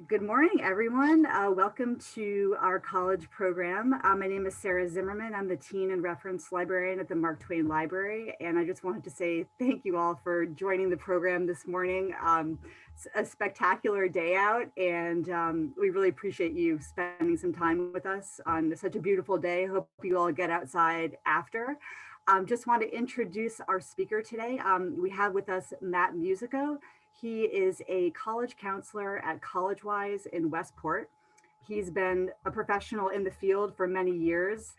Good morning, everyone. Welcome to our college program. My name is Sarah Zimmerman. I'm the Teen and Reference Librarian at the Mark Twain Library, and I just wanted to say thank you all for joining the program this morning. It's a spectacular day out, and we really appreciate you spending some time with us on such a beautiful day. Hope you all get outside after. Just want to introduce our speaker today. We have with us Matt Musico. He is a college counselor at Collegewise in Westport. He's been a professional in the field for many years.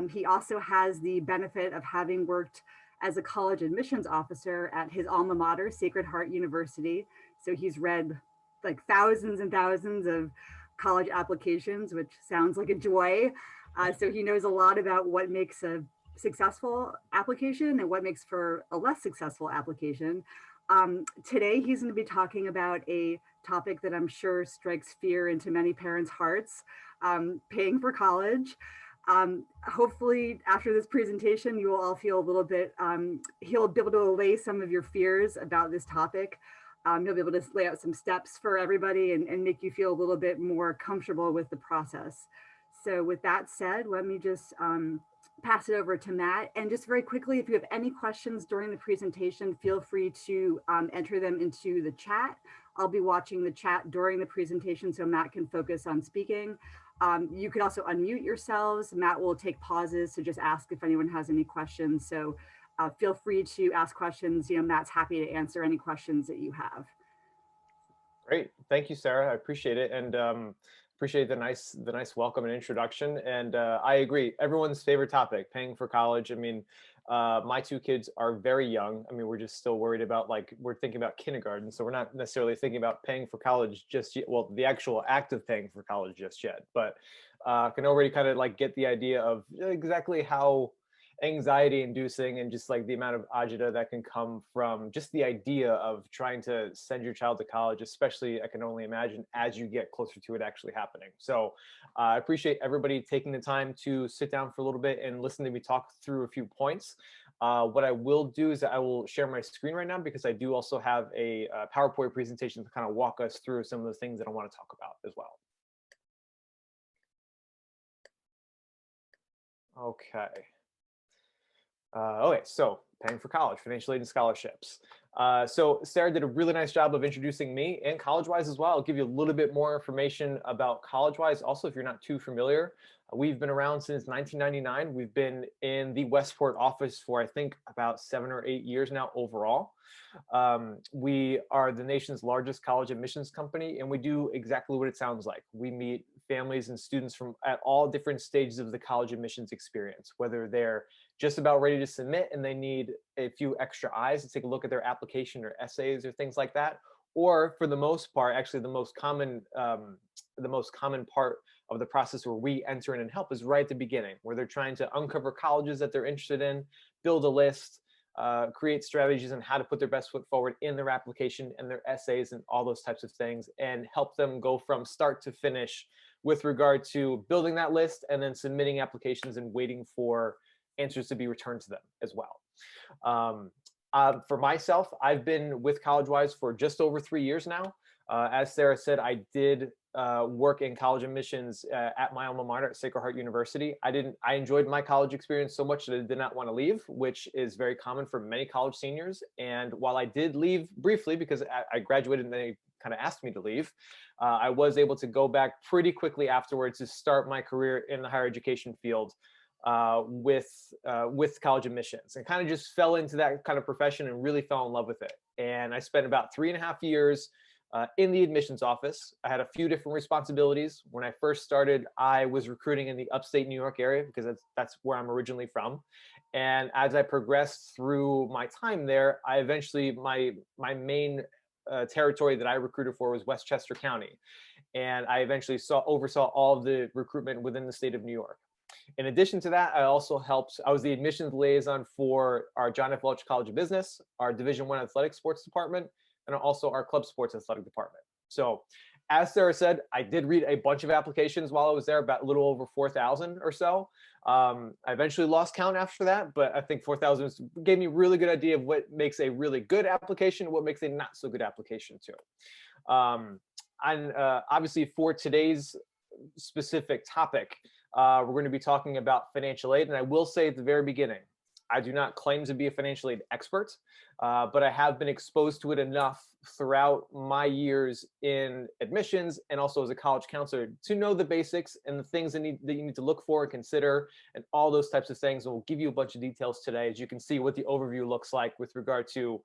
He also has the benefit of having worked as a college admissions officer at his alma mater, Sacred Heart University. So he's read like thousands and thousands of college applications, which sounds like a joy. So he knows a lot about what makes a successful application and what makes for a less successful application. Today, he's going to be talking about a topic that I'm sure strikes fear into many parents' hearts, paying for college. Hopefully, after this presentation, you will all feel a little bit, he'll be able to allay some of your fears about this topic. He'll be able to lay out some steps for everybody and make you feel a little bit more comfortable with the process. So with that said, let me just pass it over to Matt. And just very quickly, if you have any questions during the presentation, feel free to enter them into the chat. I'll be watching the chat during the presentation so Matt can focus on speaking. You could also unmute yourselves. Matt will take pauses to just ask if anyone has any questions. So feel free to ask questions. Matt's happy to answer any questions that you have. Great, thank you, Sarah. I appreciate it, and appreciate the nice welcome and introduction. And I agree, everyone's favorite topic, paying for college. I mean, my two kids are very young. I mean, we're just still worried about, like, we're thinking about kindergarten, so we're not necessarily thinking about paying for college just yet. Well, the actual act of paying for college just yet, but can already kind of like get the idea of exactly how anxiety inducing and just like the amount of agita that can come from just the idea of trying to send your child to college, especially I can only imagine as you get closer to it actually happening. So I appreciate everybody taking the time to sit down for a little bit and listen to me talk through a few points. What I will do is I will share my screen right now because I do also have a PowerPoint presentation to kind of walk us through some of the things that I want to talk about as well. Okay. Okay, so paying for college, financial aid and scholarships. So Sarah did a really nice job of introducing me and Collegewise as well. I'll give you a little bit more information about Collegewise. Also, if you're not too familiar, we've been around since 1999. We've been in the Westport office for, I think, about 7 or 8 years now overall. We are the nation's largest college admissions company, and we do exactly what it sounds like. We meet families and students from at all different stages of the college admissions experience, whether they're just about ready to submit and they need a few extra eyes to take a look at their application or essays or things like that, or for the most part, actually the most common part of the process where we enter in and help is right at the beginning, where they're trying to uncover colleges that they're interested in, build a list, create strategies on how to put their best foot forward in their application and their essays and all those types of things, and help them go from start to finish with regard to building that list and then submitting applications and waiting for answers to be returned to them as well. For myself, I've been with Collegewise for just over 3 years now. As Sarah said, I did work in college admissions at my alma mater at Sacred Heart University. I enjoyed my college experience so much that I did not want to leave, which is very common for many college seniors. And while I did leave briefly because I graduated and they kind of asked me to leave, I was able to go back pretty quickly afterwards to start my career in the higher education field with college admissions, and kind of just fell into that kind of profession and really fell in love with it. And I spent about 3.5 years in the admissions office. I had a few different responsibilities. When I first started, I was recruiting in the upstate New York area because that's where I'm originally from. And as I progressed through my time there, I eventually, my main territory that I recruited for was Westchester County. And I eventually oversaw all of the recruitment within the state of New York. In addition to that, I was the admissions liaison for our John F. Welch College of Business, our Division I athletic sports department, and also our club sports athletic department. So as Sarah said, I did read a bunch of applications while I was there, about a little over 4,000 or so. I eventually lost count after that, but I think 4,000 gave me a really good idea of what makes a really good application and what makes a not so good application too. obviously for today's specific topic, we're going to be talking about financial aid. And I will say at the very beginning, I do not claim to be a financial aid expert, but I have been exposed to it enough throughout my years in admissions and also as a college counselor to know the basics and the things that you need to look for and consider and all those types of things. And we'll give you a bunch of details today, as you can see what the overview looks like with regard to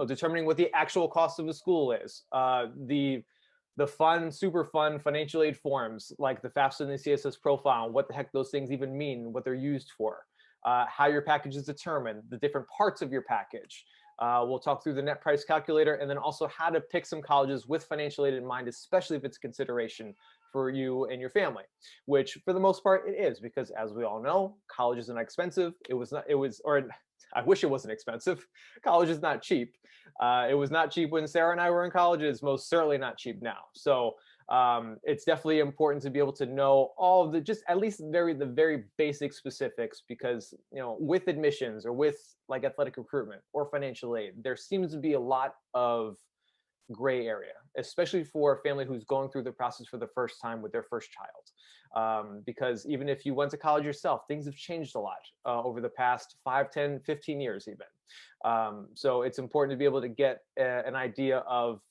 determining what the actual cost of a school is, the fun, super fun financial aid forms like the FAFSA and the CSS Profile, what the heck those things even mean, what they're used for, how your package is determined, the different parts of your package. We'll talk through the net price calculator, and then also how to pick some colleges with financial aid in mind, especially if it's a consideration for you and your family, which for the most part it is, because as we all know, college isn't expensive. I wish it wasn't expensive. College is not cheap. It was not cheap when Sarah and I were in college. It's most certainly not cheap now. So it's definitely important to be able to know all of the, just at least the very basic specifics, because with admissions or with like athletic recruitment or financial aid, there seems to be a lot of gray area, especially for a family who's going through the process for the first time with their first child. Because even if you went to college yourself, things have changed a lot over the past 5, 10, 15 years even. So it's important to be able to get an idea of,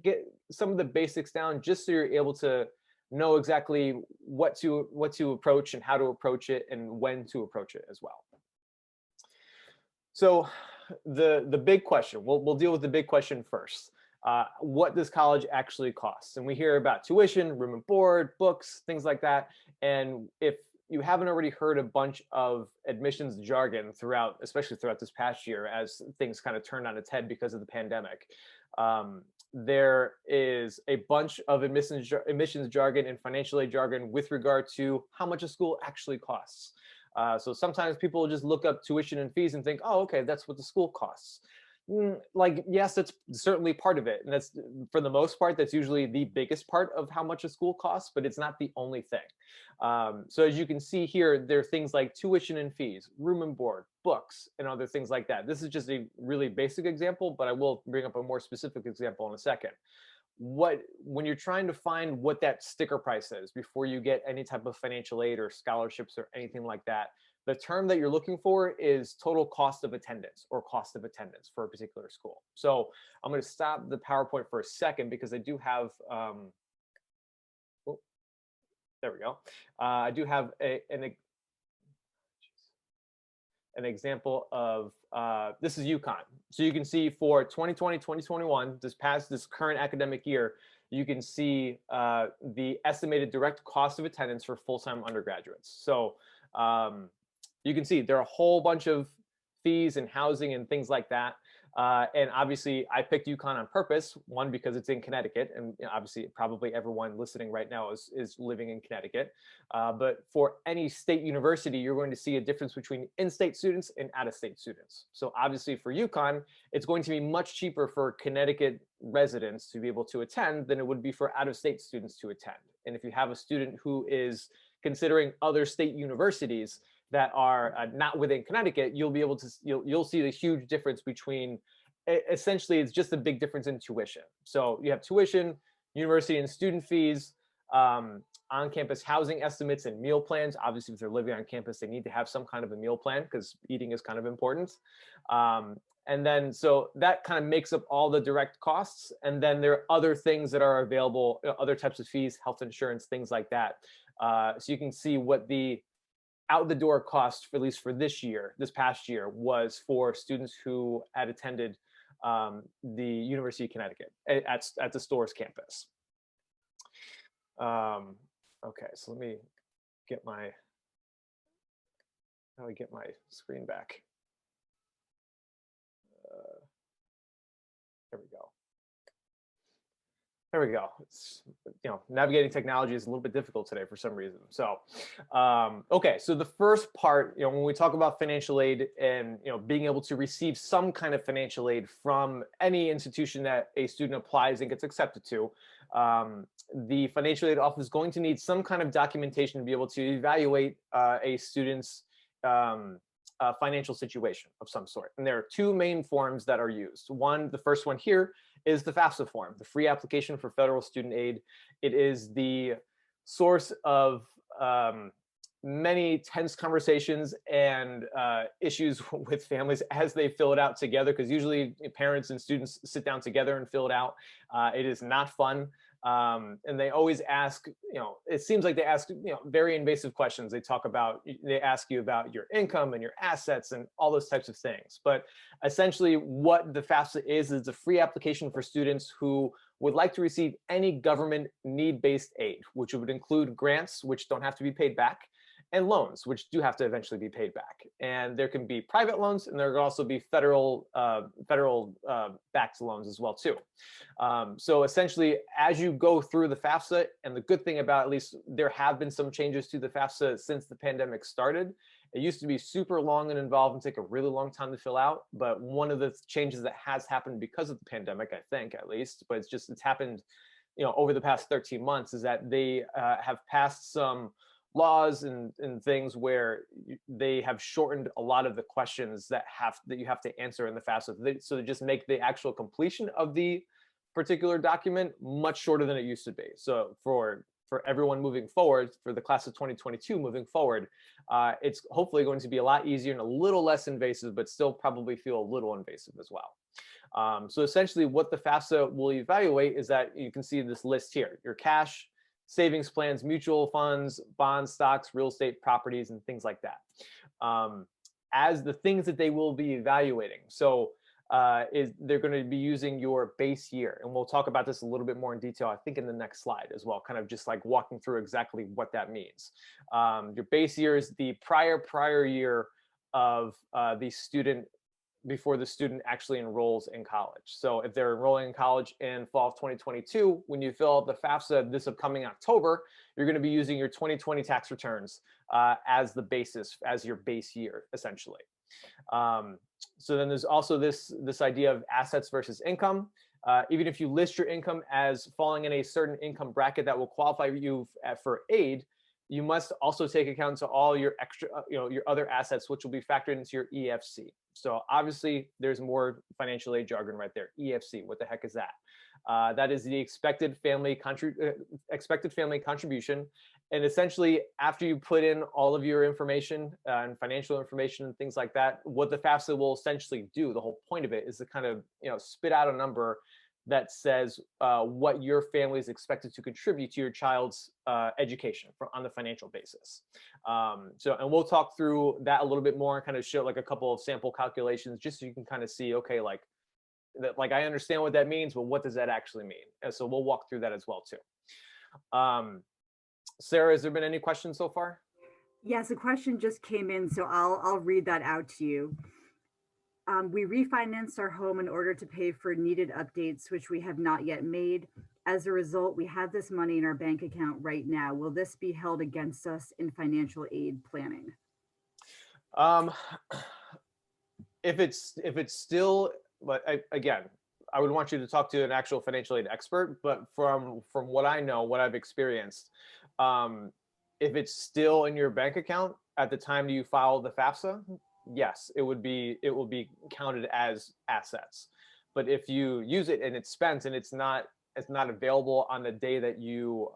get some of the basics down, just so you're able to know exactly what to approach and how to approach it and when to approach it as well. So the big question, we'll deal with the big question first. What does college actually cost? And we hear about tuition, room and board, books, things like that. And if you haven't already heard a bunch of admissions jargon especially throughout this past year, as things kind of turned on its head because of the pandemic, there is a bunch of admissions jargon and financial aid jargon with regard to how much a school actually costs. So sometimes people just look up tuition and fees and think, oh, okay, that's what the school costs. Like, yes, that's certainly part of it. And that's, for the most part, that's usually the biggest part of how much a school costs, but it's not the only thing. So as you can see here, there are things like tuition and fees, room and board, books, and other things like that. This is just a really basic example, but I will bring up a more specific example in a second. When you're trying to find what that sticker price is before you get any type of financial aid or scholarships or anything like that, the term that you're looking for is total cost of attendance or cost of attendance for a particular school. So I'm going to stop the PowerPoint for a second because I do have, there we go. I do have an example of, this is UConn. So you can see for 2020, 2021, this current academic year, you can see the estimated direct cost of attendance for full-time undergraduates. So you can see there are a whole bunch of fees and housing and things like that. And obviously I picked UConn on purpose, one, because it's in Connecticut, and obviously probably everyone listening right now is living in Connecticut. But for any state university, you're going to see a difference between in-state students and out-of-state students. So obviously for UConn, it's going to be much cheaper for Connecticut residents to be able to attend than it would be for out-of-state students to attend. And if you have a student who is considering other state universities that are not within Connecticut, you'll be able to, you'll see the huge difference between, essentially it's just a big difference in tuition. So you have tuition, university and student fees, on-campus housing estimates and meal plans. Obviously, if they're living on campus, they need to have some kind of a meal plan because eating is kind of important. And then, so that kind of makes up all the direct costs. And then there are other things that are available, other types of fees, health insurance, things like that. So you can see what the out the door cost, for at least for this past year, was for students who had attended the University of Connecticut at the Storrs campus. Okay, so let me get how do I get my screen back? There we go. There we go. It's, navigating technology is a little bit difficult today for some reason. So, okay. So the first part, when we talk about financial aid and, being able to receive some kind of financial aid from any institution that a student applies and gets accepted to, the financial aid office is going to need some kind of documentation to be able to evaluate a student's financial situation of some sort. And there are two main forms that are used. One, the first one here is the FAFSA form, the free application for federal student aid. It is the source of many tense conversations and issues with families as they fill it out together, because usually parents and students sit down together and fill it out. It is not fun. And they always ask, it seems like they ask, very invasive questions. They ask you about your income and your assets and all those types of things. But essentially what the FAFSA is a free application for students who would like to receive any government need-based aid, which would include grants, which don't have to be paid back, and loans, which do have to eventually be paid back. And there can be private loans, and there can also be federal backed loans as well too. So essentially, as you go through the FAFSA, and the good thing about, at least there have been some changes to the FAFSA since the pandemic started. It used to be super long and involved and take a really long time to fill out. But one of the changes that has happened because of the pandemic, I think at least, but it's happened, over the past 13 months, is that they have passed some laws and things where they have shortened a lot of the questions that you have to answer in the FAFSA. So they just make the actual completion of the particular document much shorter than it used to be. So for everyone moving forward, for the class of 2022 moving forward, it's hopefully going to be a lot easier and a little less invasive, but still probably feel a little invasive as well. So essentially what the FAFSA will evaluate is that you can see this list here: your cash, savings plans, mutual funds, bonds, stocks, real estate, properties, and things like that, as the things that they will be evaluating. So they're going to be using your base year. And we'll talk about this a little bit more in detail, I think, in the next slide as well, kind of just like walking through exactly what that means. Your base year is the prior year of the student before the student actually enrolls in college. So if they're enrolling in college in fall of 2022, when you fill out the FAFSA this upcoming October, you're going to be using your 2020 tax returns as the basis, as your base year, essentially. So then there's also this idea of assets versus income. Even if you list your income as falling in a certain income bracket that will qualify you for aid, you must also take account to all your extra, your other assets, which will be factored into your EFC. So obviously there's more financial aid jargon right there. EFC, what the heck is that? That is the expected family contribution. And essentially, after you put in all of your information and financial information and things like that, what the FAFSA will essentially do, the whole point of it, is to kind of spit out a number that says what your family is expected to contribute to your child's education on the financial basis. And we'll talk through that a little bit more and kind of show like a couple of sample calculations, just so you can kind of see, okay, like I understand what that means, but what does that actually mean? And so we'll walk through that as well too. Sarah, has there been any questions so far? Yes, a question just came in, so I'll read that out to you. We refinanced our home in order to pay for needed updates, which we have not yet made. As a result, we have this money in our bank account right now. Will this be held against us in financial aid planning? If it's still, but again, I would want you to talk to an actual financial aid expert. But from what I know, what I've experienced, if it's still in your bank account at the time you file the FAFSA, yes, it will be counted as assets. But if you use it and it's spent and it's not available on the day that you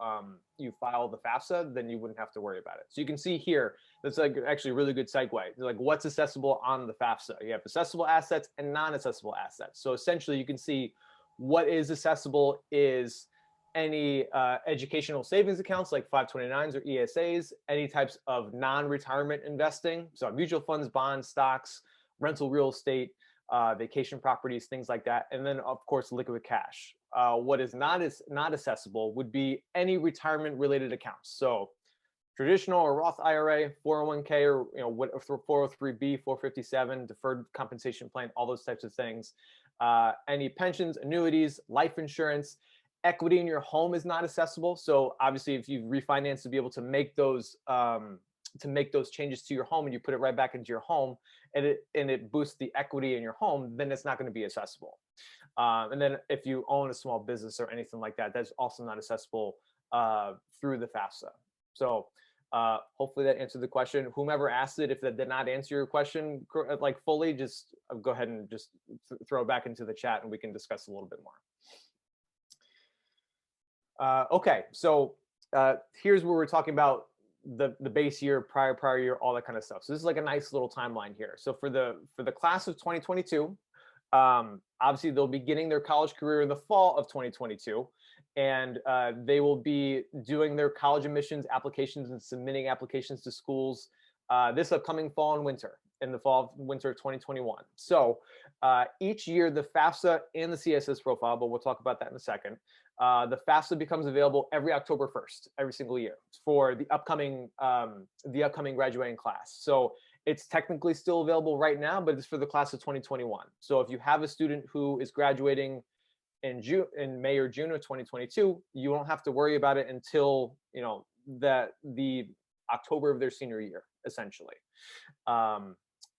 file the FAFSA, then you wouldn't have to worry about it. So you can see here, that's like actually a really good segue. Like what's assessable on the FAFSA? You have assessable assets and non-assessable assets. So essentially you can see what is assessable is any educational savings accounts like 529s or ESAs, any types of non-retirement investing, so mutual funds, bonds, stocks, rental real estate, vacation properties, things like that, and then of course liquid cash. What is not accessible would be any retirement-related accounts. So traditional or Roth IRA, 401k, or 403b, 457, deferred compensation plan, all those types of things. Any pensions, annuities, life insurance. Equity in your home is not accessible. So obviously, if you refinance to be able to make those changes to your home and you put it right back into your home, and it boosts the equity in your home, then it's not going to be accessible. And then if you own a small business or anything like that, that's also not accessible through the FAFSA. So Hopefully that answered the question. Whomever asked it, if that did not answer your question like fully, just go ahead and just throw it back into the chat and we can discuss a little bit more. Okay, so here's where we're talking about the base year, prior year, all that kind of stuff. So this is like a nice little timeline here. So for the class of 2022, obviously they'll be beginning their college career in the fall of 2022, and they will be doing their college admissions applications and submitting applications to schools this upcoming fall and winter, in the fall winter of 2021. So each year the FAFSA and the CSS profile, but we'll talk about that in a second. The FAFSA becomes available every October 1st, every single year, for the upcoming graduating class. So it's technically still available right now, but it's for the class of 2021. So if you have a student who is graduating in May or June of 2022, you don't have to worry about it until the October of their senior year, essentially.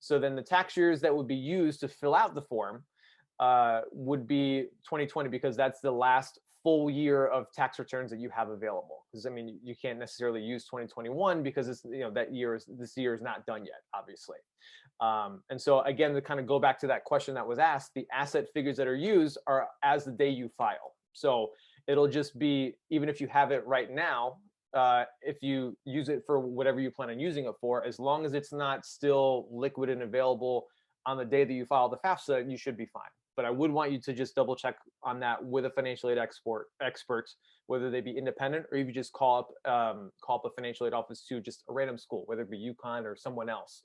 So then the tax years that would be used to fill out the form would be 2020, because that's the last full year of tax returns that you have available. Because I mean, you can't necessarily use 2021 because it's this year is not done yet, obviously. And so again, to kind of go back to that question that was asked, the asset figures that are used are as the day you file. So it'll just be, even if you have it right now, if you use it for whatever you plan on using it for, as long as it's not still liquid and available on the day that you file the FAFSA, you should be fine. But I would want you to just double check on that with a financial aid expert, whether they be independent or if you just call up a financial aid office to just a random school, whether it be UConn or someone else,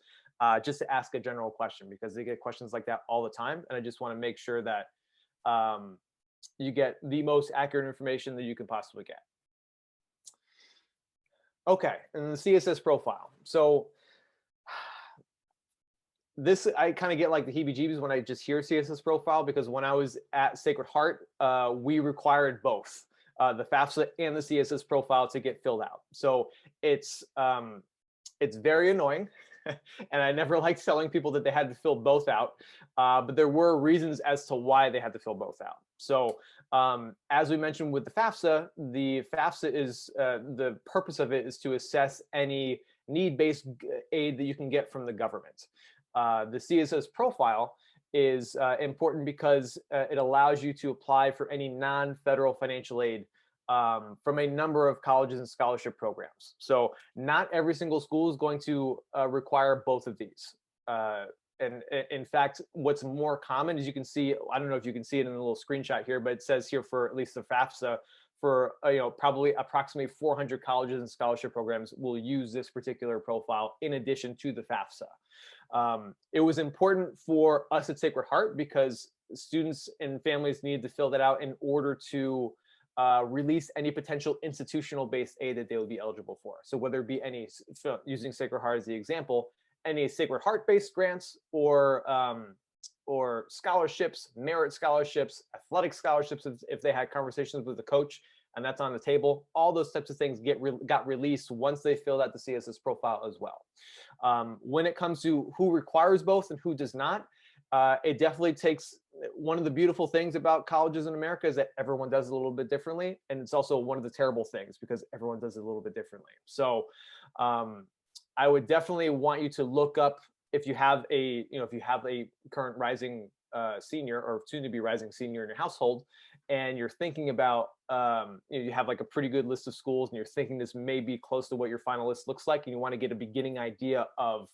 just to ask a general question, because they get questions like that all the time. And I just want to make sure that you get the most accurate information that you can possibly get. Okay, and the CSS profile. So this, I kind of get like the heebie-jeebies when I just hear CSS profile, because when I was at Sacred Heart, we required both the FAFSA and the CSS profile to get filled out. So it's very annoying, and I never liked telling people that they had to fill both out, but there were reasons as to why they had to fill both out. So as we mentioned with the FAFSA is the purpose of it is to assess any need-based aid that you can get from the government. The CSS profile is important because it allows you to apply for any non-federal financial aid from a number of colleges and scholarship programs. So not every single school is going to require both of these. And in fact, what's more common, as you can see, I don't know if you can see it in a little screenshot here, but it says here for at least the FAFSA, for probably approximately 400 colleges and scholarship programs will use this particular profile in addition to the FAFSA. It was important for us at Sacred Heart because students and families needed to fill that out in order to release any potential institutional-based aid that they would be eligible for. So whether it be any, using Sacred Heart as the example, any Sacred Heart-based grants or scholarships, merit scholarships, athletic scholarships, if they had conversations with the coach, and that's on the table. All those types of things got released once they filled out the CSS profile as well. When it comes to who requires both and who does not, it definitely takes, one of the beautiful things about colleges in America is that everyone does it a little bit differently. And it's also one of the terrible things because everyone does it a little bit differently. So I would definitely want you to look up, if you have a current rising senior or soon to be rising senior in your household, and you're thinking about, you have like a pretty good list of schools and you're thinking this may be close to what your final list looks like, and you want to get a beginning idea of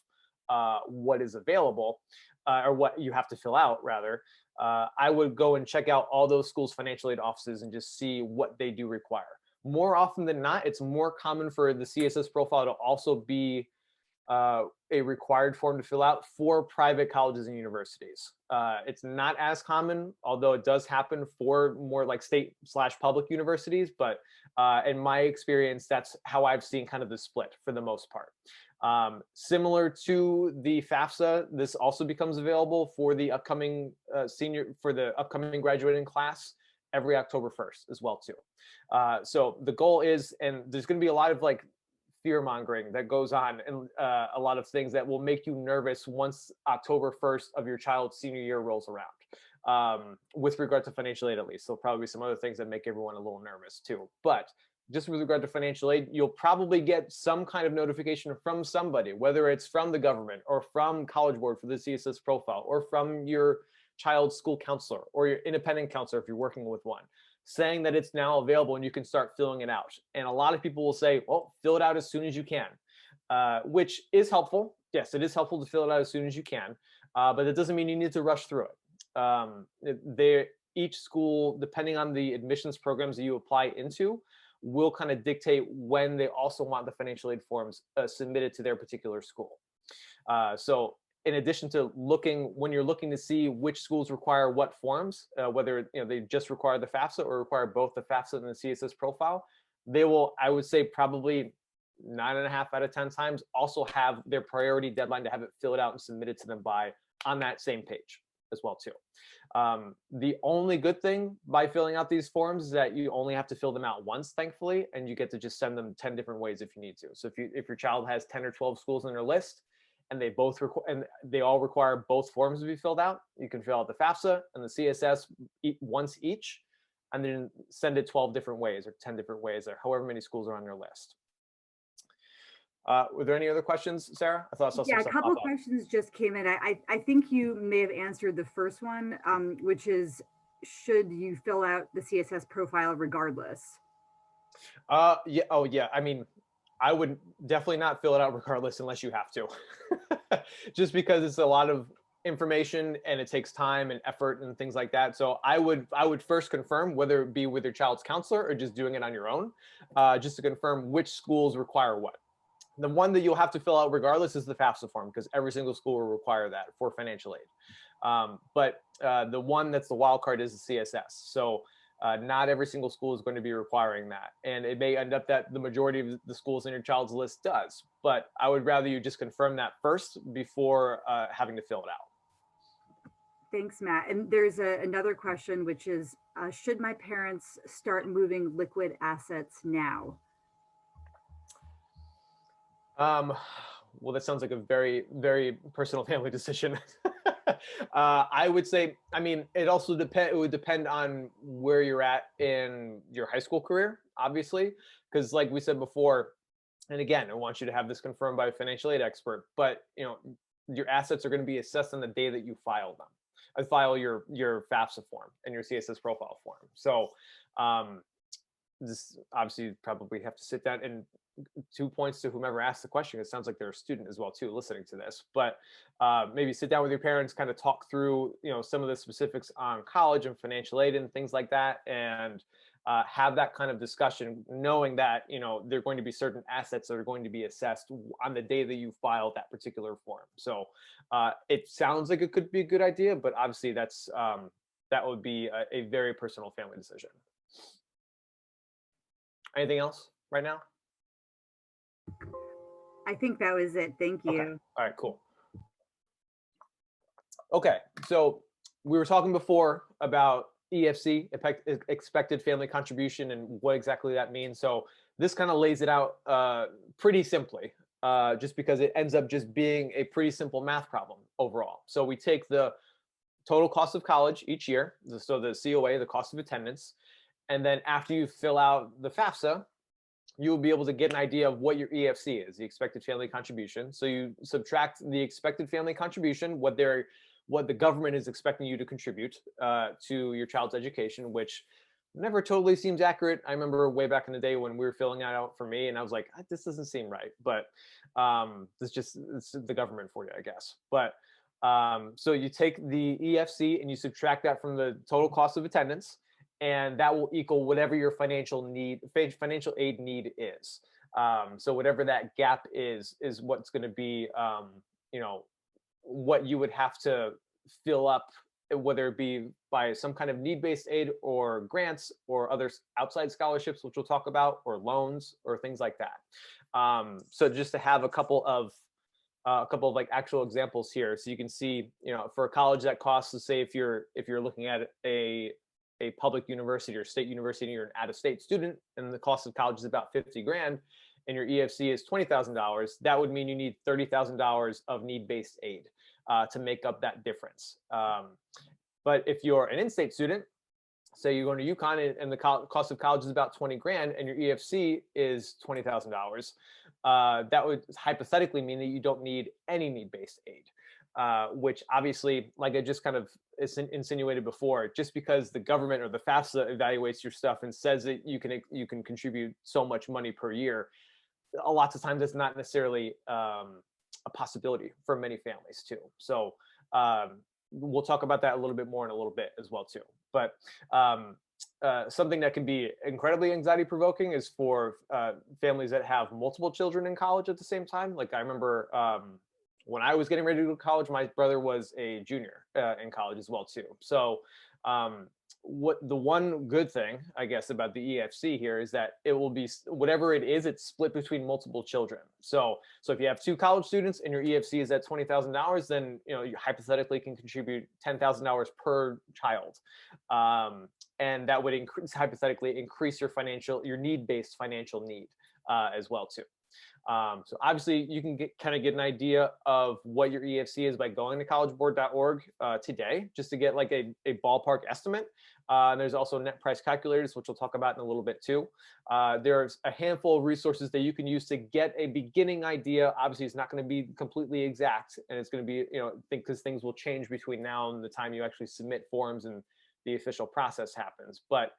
what is available or what you have to fill out rather, I would go and check out all those schools' financial aid offices and just see what they do require. More often than not, it's more common for the CSS profile to also be a required form to fill out for private colleges and universities. It's not as common, although it does happen for more like state/public universities, but in my experience, that's how I've seen kind of the split for the most part. Similar to the FAFSA, this also becomes available for the upcoming upcoming graduating class every October 1st as well too. So the goal is, and there's going to be a lot of like fear mongering that goes on, and a lot of things that will make you nervous once October 1st of your child's senior year rolls around, with regard to financial aid at least. There'll probably be some other things that make everyone a little nervous too. But just with regard to financial aid, you'll probably get some kind of notification from somebody, whether it's from the government or from College Board for the CSS profile, or from your child's school counselor or your independent counselor if you're working with one, saying that it's now available and you can start filling it out. And a lot of people will say, well, fill it out as soon as you can, which is helpful. Yes, it is helpful to fill it out as soon as you can, but that doesn't mean you need to rush through it. Each school, depending on the admissions programs that you apply into, will kind of dictate when they also want the financial aid forms submitted to their particular school. So in addition to when you're looking to see which schools require what forms, whether they just require the FAFSA or require both the FAFSA and the CSS profile, they will, I would say, probably 9.5 out of 10 times also have their priority deadline to have it filled out and submitted to them by on that same page as well too. The only good thing by filling out these forms is that you only have to fill them out once, thankfully, and you get to just send them 10 different ways if you need to. So if your child has 10 or 12 schools on their list and they all require both forms to be filled out, you can fill out the FAFSA and the CSS once each, and then send it 12 different ways or 10 different ways, or however many schools are on your list. Were there any other questions, Sarah? I thought I saw some Yeah, a stuff couple pop of up. questions just came in. I think you may have answered the first one, which is, should you fill out the CSS profile regardless? Yeah. Oh, yeah. I mean, I would definitely not fill it out regardless unless you have to, just because it's a lot of information and it takes time and effort and things like that. So I would first confirm whether it be with your child's counselor or just doing it on your own, just to confirm which schools require what. The one that you'll have to fill out regardless is the FAFSA form, because every single school will require that for financial aid. But the one that's the wild card is the CSS. So not every single school is going to be requiring that. And it may end up that the majority of the schools in your child's list does. But I would rather you just confirm that first before having to fill it out. Thanks, Matt. And there's another question, which is, should my parents start moving liquid assets now? Well, that sounds like a very, very personal family decision. I would say, I mean, it would depend on where you're at in your high school career, obviously, because like we said before, and again, I want you to have this confirmed by a financial aid expert, but your assets are going to be assessed on the day that you file them. File your FAFSA form and your CSS profile form. So this obviously you probably have to sit down, and 2 points to whomever asked the question. It sounds like they're a student as well too, listening to this. But maybe sit down with your parents, kind of talk through some of the specifics on college and financial aid and things like that, and have that kind of discussion, knowing that there are going to be certain assets that are going to be assessed on the day that you file that particular form. So it sounds like it could be a good idea, but obviously that would be a very personal family decision. Anything else right now? I think that was it. Thank you. Okay. All right, cool. Okay, so we were talking before about EFC, expected family contribution, and what exactly that means. So this kind of lays it out pretty simply, just because it ends up just being a pretty simple math problem overall. So we take the total cost of college each year, so the COA, the cost of attendance, and then after you fill out the FAFSA, you'll be able to get an idea of what your EFC is, the expected family contribution. So you subtract the expected family contribution, what the government is expecting you to contribute to your child's education, which never totally seems accurate. I remember way back in the day when we were filling that out for me, and I was like, this doesn't seem right. But it's the government for you, I guess. But so you take the EFC and you subtract that from the total cost of attendance, and that will equal whatever your financial aid need is. So whatever that gap is what's going to be, what you would have to fill up, whether it be by some kind of need-based aid or grants or other outside scholarships, which we'll talk about, or loans or things like that. So just to have a couple of like actual examples here, so you can see, for a college that costs, let's say if you're looking at a public university or state university, and you're an out-of-state student, and the cost of college is about 50 grand, and your EFC is $20,000, that would mean you need $30,000 of need-based aid to make up that difference. But if you're an in-state student, Say you're going to UConn and the cost of college is about 20 grand and your EFC is $20,000. That would hypothetically mean that you don't need any need-based aid, which obviously, like I just kind of insinuated before, just because the government or the FAFSA evaluates your stuff and says that you can contribute so much money per year, a lot of times it's not necessarily a possibility for many families too. So we'll talk about that a little bit more in a little bit as well too. But something that can be incredibly anxiety provoking is for families that have multiple children in college at the same time. Like I remember when I was getting ready to go to college, my brother was a junior in college as well too. So what the one good thing, I guess, about the EFC here is that it will be whatever it is, it's split between multiple children. So if you have 2 college students and your EFC is at $20,000, then you hypothetically can contribute $10,000 per child, and that would hypothetically increase your need-based financial need as well too. So obviously you can kind of get an idea of what your EFC is by going to collegeboard.org today, just to get like a ballpark estimate. And there's also net price calculators, which we'll talk about in a little bit too. There's a handful of resources that you can use to get a beginning idea. Obviously, it's not going to be completely exact, and it's going to be, because things will change between now and the time you actually submit forms and the official process happens. But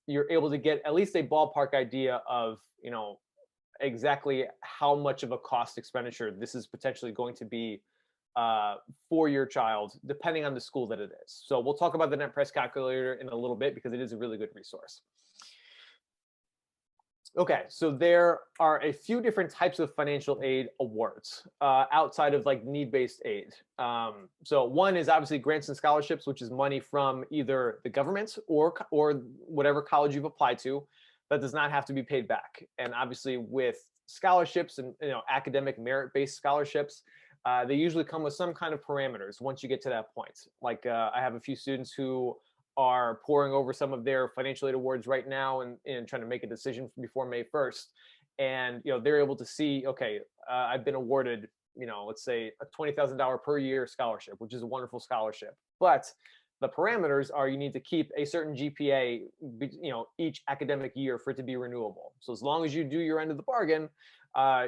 you're able to get at least a ballpark idea of, exactly how much of a cost expenditure this is potentially going to be for your child, depending on the school that it is. So we'll talk about the net price calculator in a little bit because it is a really good resource. Okay, so there are a few different types of financial aid awards outside of like need-based aid. So one is obviously grants and scholarships, which is money from either the government or whatever college you've applied to that does not have to be paid back. And obviously with scholarships and academic merit-based scholarships, they usually come with some kind of parameters once you get to that point. Like I have a few students who are poring over some of their financial aid awards right now and trying to make a decision before May 1st. And they're able to see, okay, I've been awarded, let's say a $20,000 per year scholarship, which is a wonderful scholarship. But the parameters are you need to keep a certain GPA, each academic year for it to be renewable. So as long as you do your end of the bargain,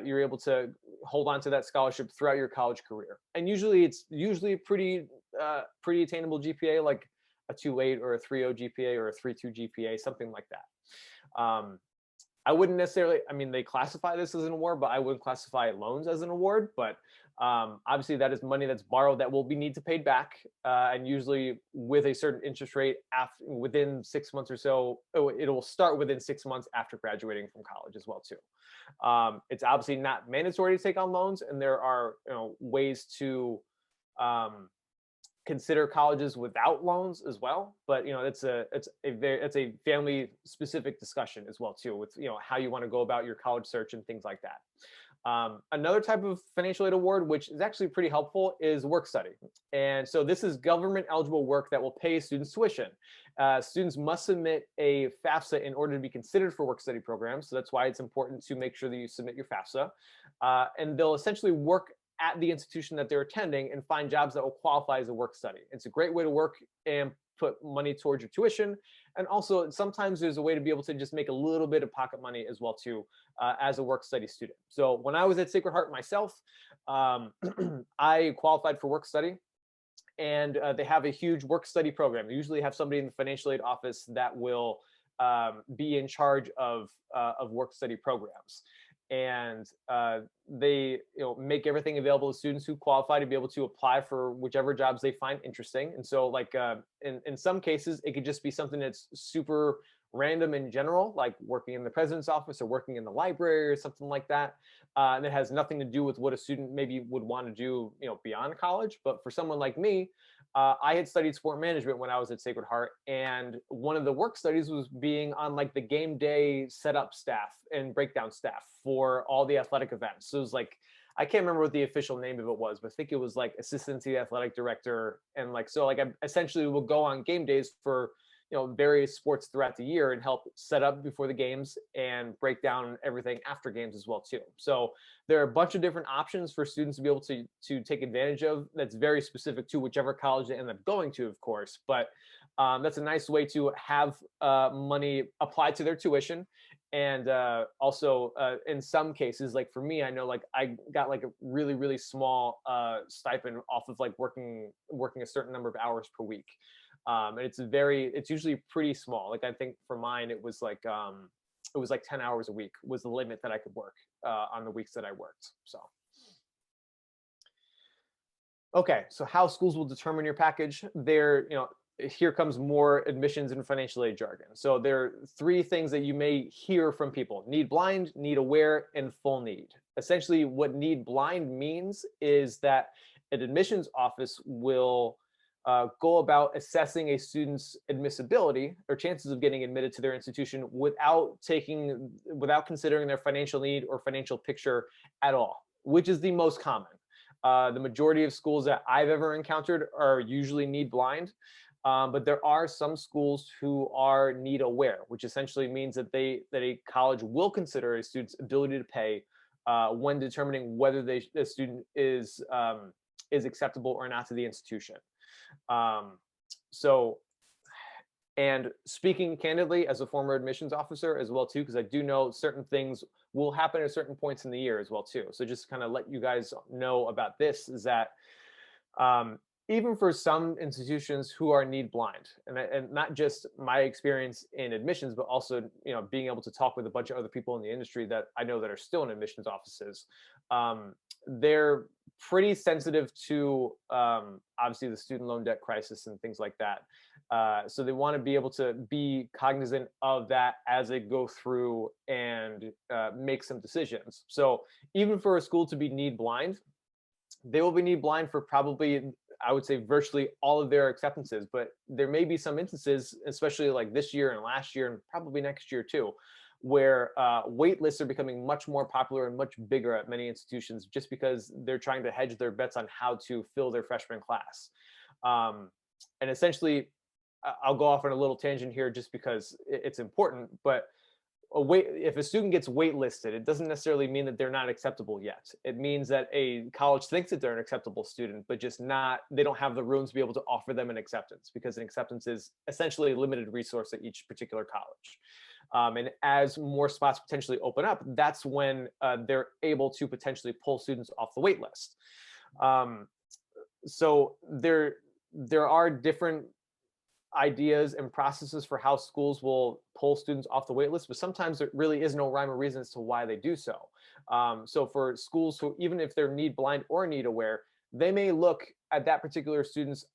you're able to hold on to that scholarship throughout your college career. And usually it's a pretty attainable GPA, like a 2.8 or a 3.0 GPA or a 3.2 GPA, something like that. I wouldn't necessarily, they classify this as an award, but I wouldn't classify loans as an award. But obviously that is money that's borrowed that will be need to pay back, and usually with a certain interest rate within 6 months or so. It will start within 6 months after graduating from college as well too. It's obviously not mandatory to take on loans, and there are ways to consider colleges without loans as well, but it's a family specific discussion as well too, with how you want to go about your college search and things like that. Another type of financial aid award, which is actually pretty helpful, is work study. And so this is government eligible work that will pay students tuition. Students must submit a FAFSA in order to be considered for work study programs. So that's why it's important to make sure that you submit your FAFSA. And they'll essentially work at the institution that they're attending and find jobs that will qualify as a work study. It's a great way to work and put money towards your tuition. And also sometimes there's a way to be able to just make a little bit of pocket money as well too, as a work study student. So when I was at Sacred Heart myself, I qualified for work study, and they have a huge work study program. They usually have somebody in the financial aid office that will be in charge of work study programs. And they make everything available to students who qualify to be able to apply for whichever jobs they find interesting. And so like in some cases, it could just be something that's super random in general, like working in the president's office or working in the library or something like that. And it has nothing to do with what a student maybe would want to do beyond college. But for someone like me, I had studied sport management when I was at Sacred Heart, and one of the work studies was being on like the game day setup staff and breakdown staff for all the athletic events. So it was like, I can't remember what the official name of it was, but I think it was like assistant to the athletic director. And like, so like I essentially will go on game days for various sports throughout the year and help set up before the games and break down everything after games as well too. So there are a bunch of different options for students to be able to take advantage of. That's very specific to whichever college they end up going to, of course. But That's a nice way to have money applied to their tuition. And also in some cases, like for me, I know like I got like a really, really small stipend off of like working a certain number of hours per week. And it's usually pretty small. Like I think for mine, it was like 10 hours a week was the limit that I could work on the weeks that I worked. So. Okay, so how schools will determine your package. Here comes more admissions and financial aid jargon. So there are three things that you may hear from people: need blind, need aware, and full need. Essentially, what need blind means is that an admissions office will go about assessing a student's admissibility or chances of getting admitted to their institution without considering their financial need or financial picture at all, which is the most common. The majority of schools that I've ever encountered are usually need blind, but there are some schools who are need aware, which essentially means that a college will consider a student's ability to pay when determining whether the student is acceptable or not to the institution. And speaking candidly as a former admissions officer as well too, because I do know certain things will happen at certain points in the year as well too. So just kind of let you guys know about this is that even for some institutions who are need blind, and not just my experience in admissions, but also being able to talk with a bunch of other people in the industry that I know that are still in admissions offices, they're pretty sensitive to obviously the student loan debt crisis and things like that. So they want to be able to be cognizant of that as they go through and make some decisions. So even for a school to be need blind, they will be need blind for probably, I would say, virtually all of their acceptances. But there may be some instances, especially like this year and last year and probably next year too, where wait lists are becoming much more popular and much bigger at many institutions just because they're trying to hedge their bets on how to fill their freshman class. And essentially, I'll go off on a little tangent here just because it's important, but if a student gets waitlisted, it doesn't necessarily mean that they're not acceptable yet. It means that a college thinks that they're an acceptable student, but they don't have the room to be able to offer them an acceptance, because an acceptance is essentially a limited resource at each particular college. And as more spots potentially open up, that's when they're able to potentially pull students off the wait list. So there are different ideas and processes for how schools will pull students off the wait list, but sometimes there really is no rhyme or reason as to why they do so. So for schools who, even if they're need blind or need aware, they may look at that particular student's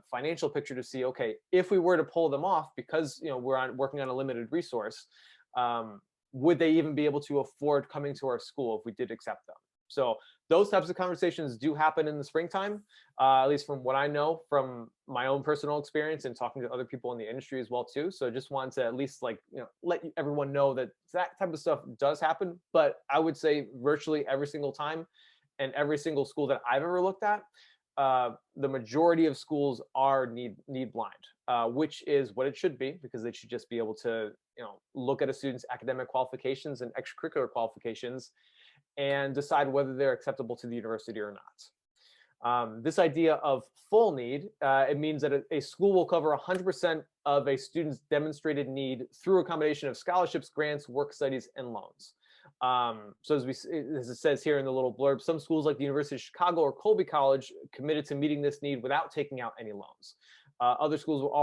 financial picture to see, okay, if we were to pull them off because we're working on a limited resource, would they even be able to afford coming to our school if we did accept them? So those types of conversations do happen in the springtime, at least from what I know from my own personal experience and talking to other people in the industry as well too. So just wanted to at least let everyone know that that type of stuff does happen. But I would say virtually every single time and every single school that I've ever looked at, the majority of schools are need blind, which is what it should be, because they should just be able to look at a student's academic qualifications and extracurricular qualifications and decide whether they're acceptable to the university or not. This idea of full need, it means that a school will cover 100% of a student's demonstrated need through a combination of scholarships, grants, work studies, and loans. So as it says here in the little blurb, some schools like the University of Chicago or Colby College committed to meeting this need without taking out any loans. Other schools will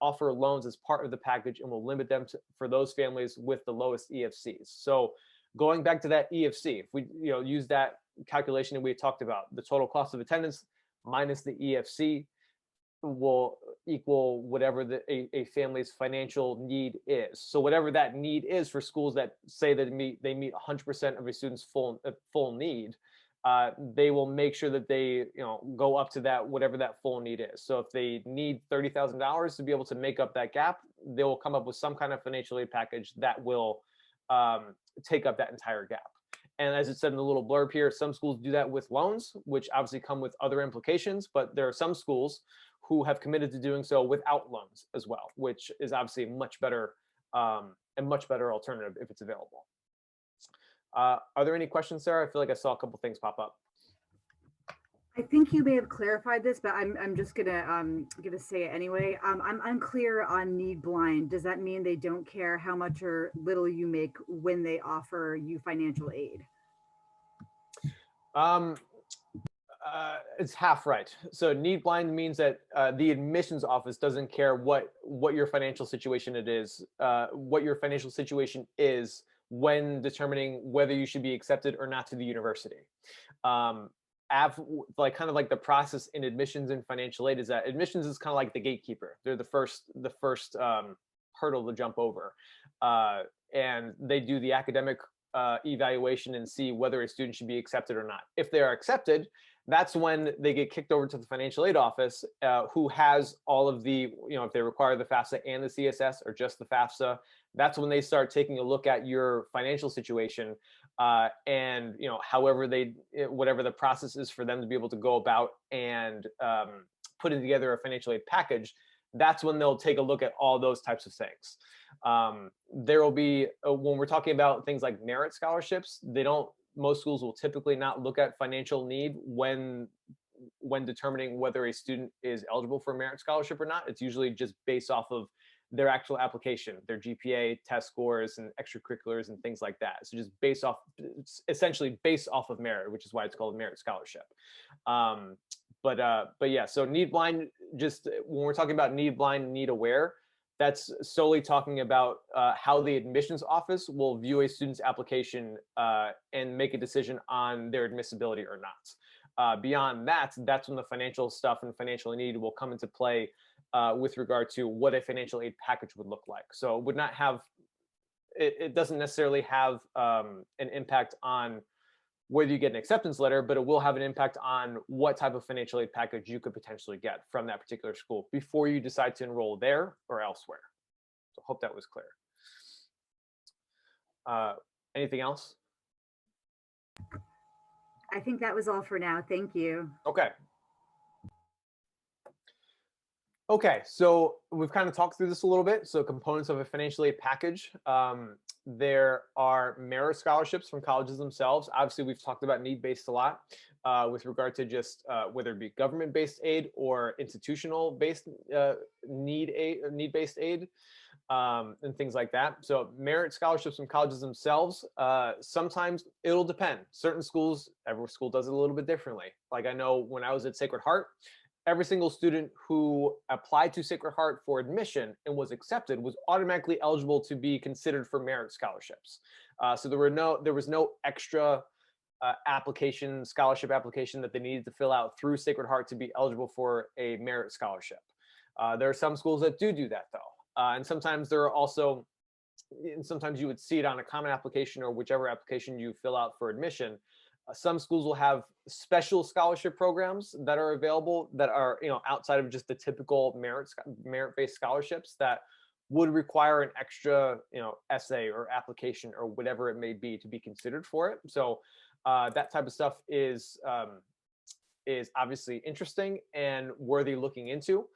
offer loans as part of the package and will limit them for those families with the lowest EFCs. So going back to that EFC, if we use that calculation that we talked about, the total cost of attendance minus the EFC will equal whatever a family's financial need is. So whatever that need is for schools that say that they meet 100% of a student's full need, they will make sure that they go up to that, whatever that full need is. So if they need $30,000 to be able to make up that gap, they will come up with some kind of financial aid package that will take up that entire gap. And as it said in the little blurb here, some schools do that with loans, which obviously come with other implications, but there are some schools who have committed to doing so without loans as well, which is obviously a much better alternative if it's available. Are there any questions, Sarah? I feel like I saw a couple things pop up. I think you may have clarified this, but I'm just gonna say it anyway. I'm unclear on need blind. Does that mean they don't care how much or little you make when they offer you financial aid? Um, it's half right. So need blind means that the admissions office doesn't care what your financial situation it is, what your financial situation is when determining whether you should be accepted or not to the university. Um, like kind of like the process in admissions and financial aid is that admissions is kind of like the gatekeeper. They're the first hurdle to jump over, and they do the academic evaluation and see whether a student should be accepted or not. If they are accepted, that's when they get kicked over to the financial aid office, who has all of the, if they require the FAFSA and the CSS or just the FAFSA, that's when they start taking a look at your financial situation, and however whatever the process is for them to be able to go about and putting together a financial aid package. That's when they'll take a look at all those types of things. There will be, when we're talking about things like merit scholarships, most schools will typically not look at financial need when determining whether a student is eligible for a merit scholarship or not. It's usually just based off of their actual application, their GPA, test scores, and extracurriculars and things like that. So just essentially based off of merit, which is why it's called a merit scholarship. But yeah, so need blind, just when we're talking about need blind, need aware, that's solely talking about how the admissions office will view a student's application and make a decision on their admissibility or not. Beyond that, that's when the financial stuff and financial need will come into play with regard to what a financial aid package would look like. So it would not have, it doesn't necessarily have an impact on whether you get an acceptance letter, but it will have an impact on what type of financial aid package you could potentially get from that particular school before you decide to enroll there or elsewhere. So I hope that was clear. Anything else? I think that was all for now. Thank you. Okay. Okay, so we've kind of talked through this a little bit. So components of a financial aid package. There are merit scholarships from colleges themselves. Obviously, we've talked about need-based a lot with regard to just whether it be government-based aid or institutional-based need-based aid, and things like that. So merit scholarships from colleges themselves, sometimes it'll depend. Certain schools, every school does it a little bit differently. Like I know when I was at Sacred Heart, every single student who applied to Sacred Heart for admission and was accepted was automatically eligible to be considered for merit scholarships. So there was no extra scholarship application that they needed to fill out through Sacred Heart to be eligible for a merit scholarship. There are some schools that do that though, and sometimes sometimes you would see it on a common application or whichever application you fill out for admission. Some schools will have special scholarship programs that are available that are outside of just the typical merit-based scholarships that would require an extra essay or application or whatever it may be to be considered for it. So that type of stuff is obviously interesting and worthy looking into,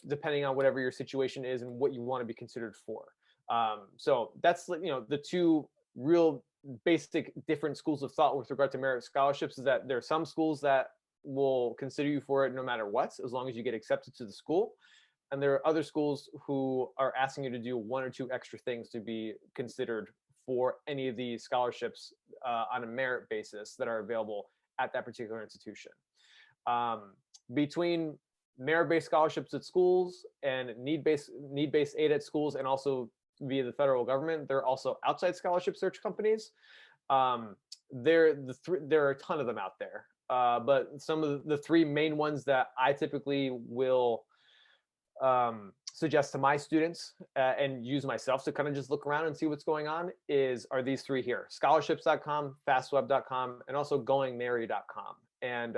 depending on whatever your situation is and what you want to be considered for. So that's the two real basic different schools of thought with regard to merit scholarships, is that there are some schools that will consider you for it no matter what, as long as you get accepted to the school. And there are other schools who are asking you to do one or two extra things to be considered for any of the scholarships on a merit basis that are available at that particular institution. Between merit-based scholarships at schools and need-based aid at schools, and also via the federal government, there are also outside scholarship search companies. There are a ton of them out there, but some of the three main ones that I typically will suggest to my students and use myself to kind of just look around and see what's going on are these three here: scholarships.com, fastweb.com, and also goingmerry.com. And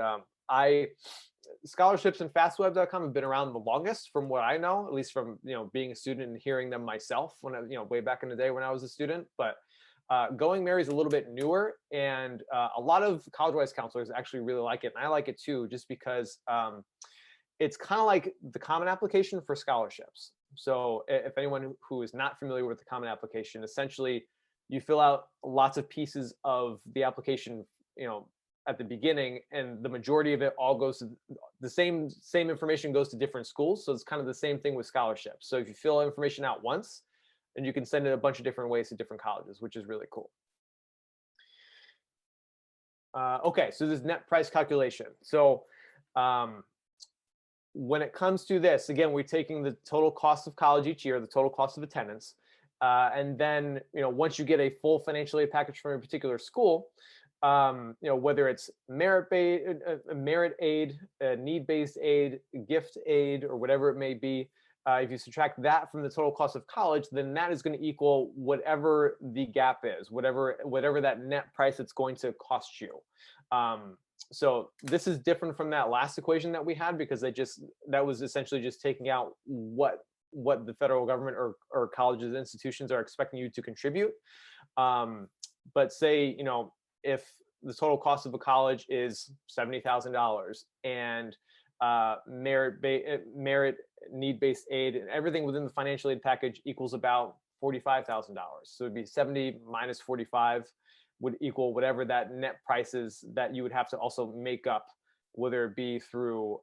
scholarships and fastweb.com have been around the longest from what I know, at least from being a student and hearing them myself when I way back in the day when I was a student. But Going Merry is a little bit newer, and a lot of Collegewise counselors actually really like it, and I like it too, just because it's kind of like the common application for scholarships. So if anyone who is not familiar with the common application, essentially you fill out lots of pieces of the application, at the beginning, and the majority of it all goes to the same information goes to different schools. So it's kind of the same thing with scholarships. So if you fill information out once, and you can send it a bunch of different ways to different colleges, which is really cool. Okay, so this net price calculation. So when it comes to this, again, we're taking the total cost of college each year, the total cost of attendance, and then once you get a full financial aid package from a particular school, whether it's merit aid, need-based aid, gift aid, or whatever it may be, if you subtract that from the total cost of college, then that is going to equal whatever the gap is, whatever that net price it's going to cost you. So this is different from that last equation that we had, because that was essentially just taking out what the federal government or colleges, institutions are expecting you to contribute. But say, if the total cost of a college is $70,000 and merit need-based aid and everything within the financial aid package equals about $45,000. So it'd be 70 minus 45 would equal whatever that net price is that you would have to also make up, whether it be through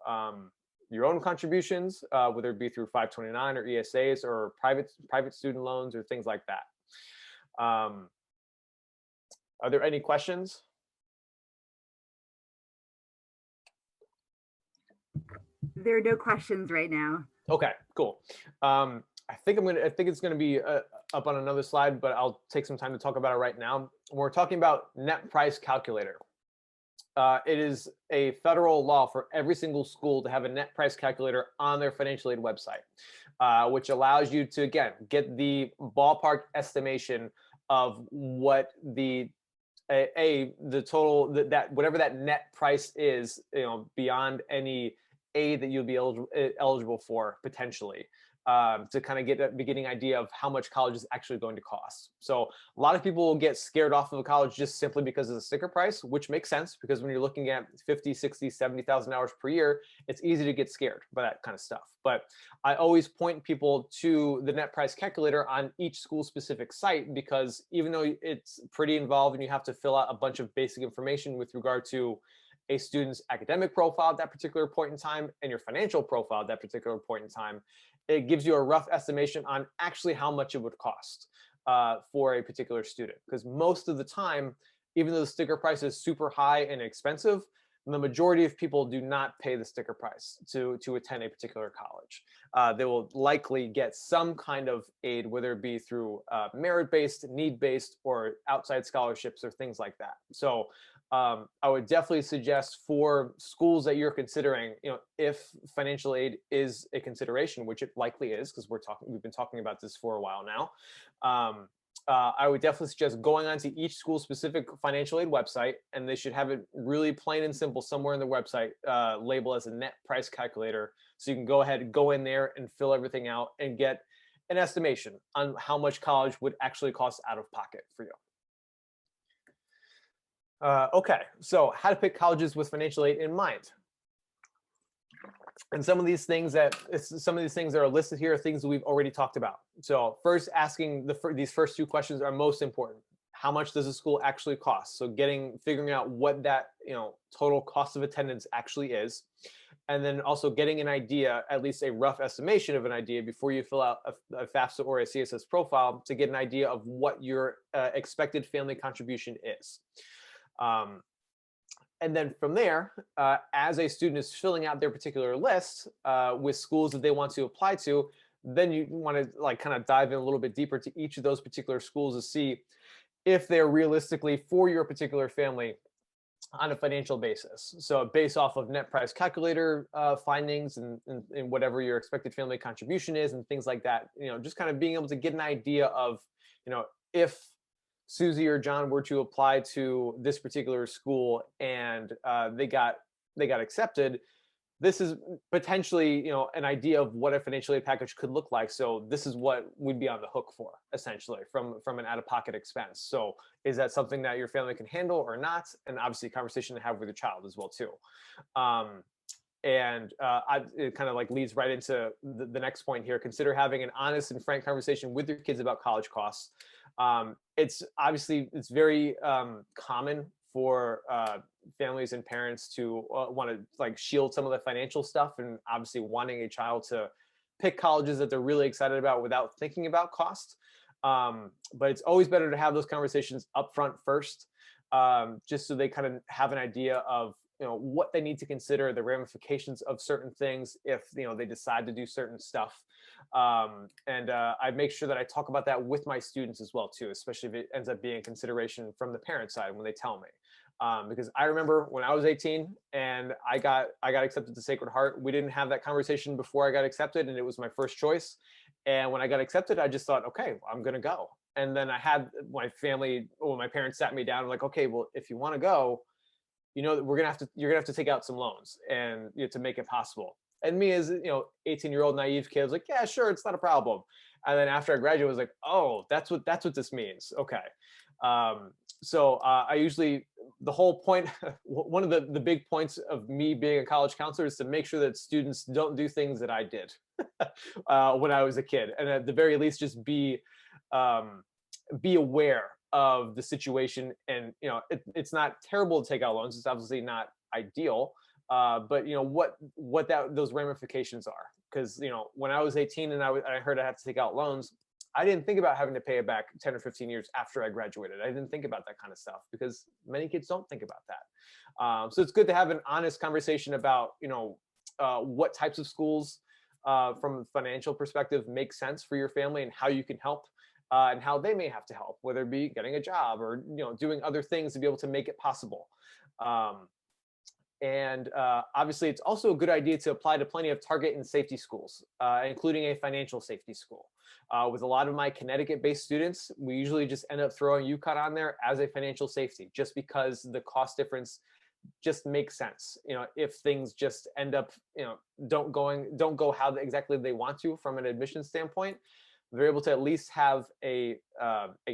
your own contributions, whether it be through 529 or ESAs or private student loans or things like that. Are there any questions? There are no questions right now. Okay, cool. I think it's gonna be up on another slide, but I'll take some time to talk about it right now. We're talking about net price calculator. It is a federal law for every single school to have a net price calculator on their financial aid website, which allows you to, again, get the ballpark estimation of what the total, that whatever that net price is, beyond any aid that you'll be eligible for potentially, to kind of get a beginning idea of how much college is actually going to cost. So a lot of people will get scared off of a college just simply because of the sticker price, which makes sense, because when you're looking at 50, 60, 70,000 hours per year, it's easy to get scared by that kind of stuff. But I always point people to the net price calculator on each school specific site, because even though it's pretty involved and you have to fill out a bunch of basic information with regard to a student's academic profile at that particular point in time and your financial profile at that particular point in time, it gives you a rough estimation on actually how much it would cost for a particular student. Because most of the time, even though the sticker price is super high and expensive, the majority of people do not pay the sticker price to attend a particular college. They will likely get some kind of aid, whether it be through merit-based, need-based, or outside scholarships or things like that. So I would definitely suggest for schools that you're considering, if financial aid is a consideration, which it likely is, because we've been talking about this for a while now. I would definitely suggest going onto each school specific financial aid website, and they should have it really plain and simple somewhere in the website, labeled as a net price calculator. So you can go ahead and go in there and fill everything out and get an estimation on how much college would actually cost out of pocket for you. Okay, so how to pick colleges with financial aid in mind. And some of these things that are listed here are things that we've already talked about. So first, asking these first two questions are most important. How much does a school actually cost? So figuring out what that total cost of attendance actually is, and then also getting an idea, at least a rough estimation of an idea, before you fill out a FAFSA or a CSS profile, to get an idea of what your expected family contribution is. And then from there, as a student is filling out their particular list with schools that they want to apply to, then you want to kind of dive in a little bit deeper to each of those particular schools to see if they're realistically for your particular family on a financial basis. So based off of net price calculator findings and whatever your expected family contribution is and things like that, just kind of being able to get an idea of, if Susie or John were to apply to this particular school and they got accepted, this is potentially an idea of what a financial aid package could look like. So this is what we'd be on the hook for, essentially, from an out-of-pocket expense. So is that something that your family can handle or not? And obviously a conversation to have with your child as well too. It kind of leads right into the next point here. Consider having an honest and frank conversation with your kids about college costs. It's very common for families and parents to want to like shield some of the financial stuff, and obviously wanting a child to pick colleges that they're really excited about without thinking about cost. But it's always better to have those conversations up front first, just so they kind of have an idea of what they need to consider, the ramifications of certain things if they decide to do certain stuff. And I make sure that I talk about that with my students as well too, especially if it ends up being a consideration from the parent side when they tell me. Because I remember when I was 18 and I got accepted to Sacred Heart, we didn't have that conversation before I got accepted, and it was my first choice. And when I got accepted, I just thought, okay, I'm gonna go. And then I had my family, or my parents sat me down and like, okay, well, if you want to go, you're gonna have to take out some loans and to make it possible. And me as 18-year-old naive kid was like, yeah, sure, it's not a problem. And then after I graduated, I was like, oh, that's what this means. Okay. So I usually, the whole point, one of the big points of me being a college counselor is to make sure that students don't do things that I did when I was a kid, and at the very least, just be aware of the situation. And it's not terrible to take out loans. It's obviously not ideal, but what those ramifications are. Because when I was 18 and I heard I had to take out loans, I didn't think about having to pay it back 10 or 15 years after I graduated. I didn't think about that kind of stuff because many kids don't think about that. So it's good to have an honest conversation about what types of schools from a financial perspective make sense for your family and how you can help. And how they may have to help, whether it be getting a job or doing other things to be able to make it possible. And obviously, it's also a good idea to apply to plenty of target and safety schools, including a financial safety school. With a lot of my Connecticut-based students, we usually just end up throwing UConn on there as a financial safety, just because the cost difference just makes sense. If things just end up, don't go how exactly they want to from an admission standpoint, they're able to at least have a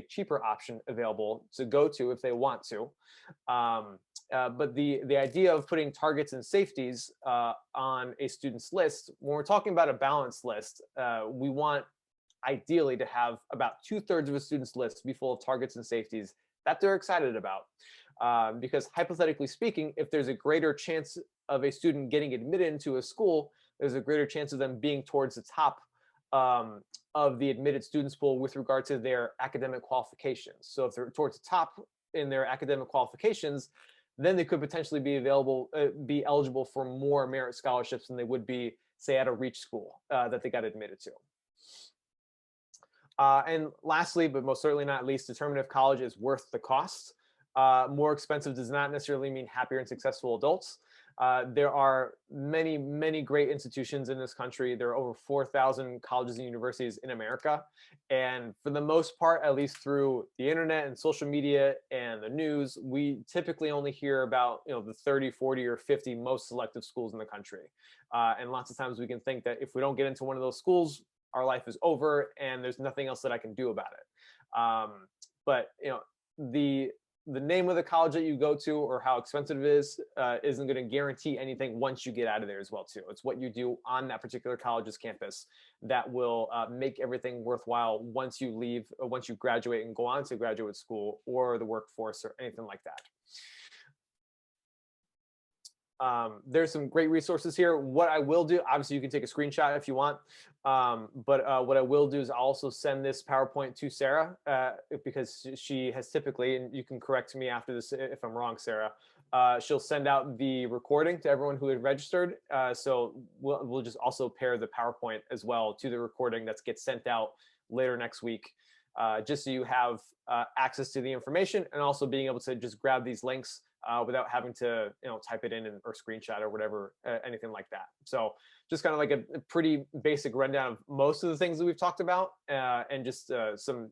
cheaper option available to go to if they want to. But the idea of putting targets and safeties on a student's list, when we're talking about a balanced list, we want ideally to have about 2/3 of a student's list be full of targets and safeties that they're excited about. Because hypothetically speaking, if there's a greater chance of a student getting admitted into a school, there's a greater chance of them being towards the top of the admitted students pool with regard to their academic qualifications. So if they're towards the top in their academic qualifications, then they could potentially be eligible for more merit scholarships than they would be, say, at a reach school that they got admitted to. And lastly, but most certainly not least, determine if college is worth the cost. More expensive does not necessarily mean happier and successful adults. There are many, many great institutions in this country. There are over 4,000 colleges and universities in America. And for the most part, at least through the internet and social media and the news, we typically only hear about the 30, 40, or 50 most selective schools in the country. And lots of times we can think that if we don't get into one of those schools, our life is over and there's nothing else that I can do about it. But the name of the college that you go to or how expensive it is isn't going to guarantee anything once you get out of there as well too. It's what you do on that particular college's campus that will make everything worthwhile once you leave, or once you graduate and go on to graduate school or the workforce or anything like that. There's some great resources here. What I will do, obviously you can take a screenshot if you want, but what I will do is I'll also send this PowerPoint to Sarah because she has typically, and you can correct me after this if I'm wrong, Sarah, she'll send out the recording to everyone who had registered. So we'll just also pair the PowerPoint as well to the recording that gets sent out later next week, just so you have access to the information and also being able to just grab these links without having to type it in or screenshot or whatever, anything like that. So just kind of like a pretty basic rundown of most of the things that we've talked about, and just some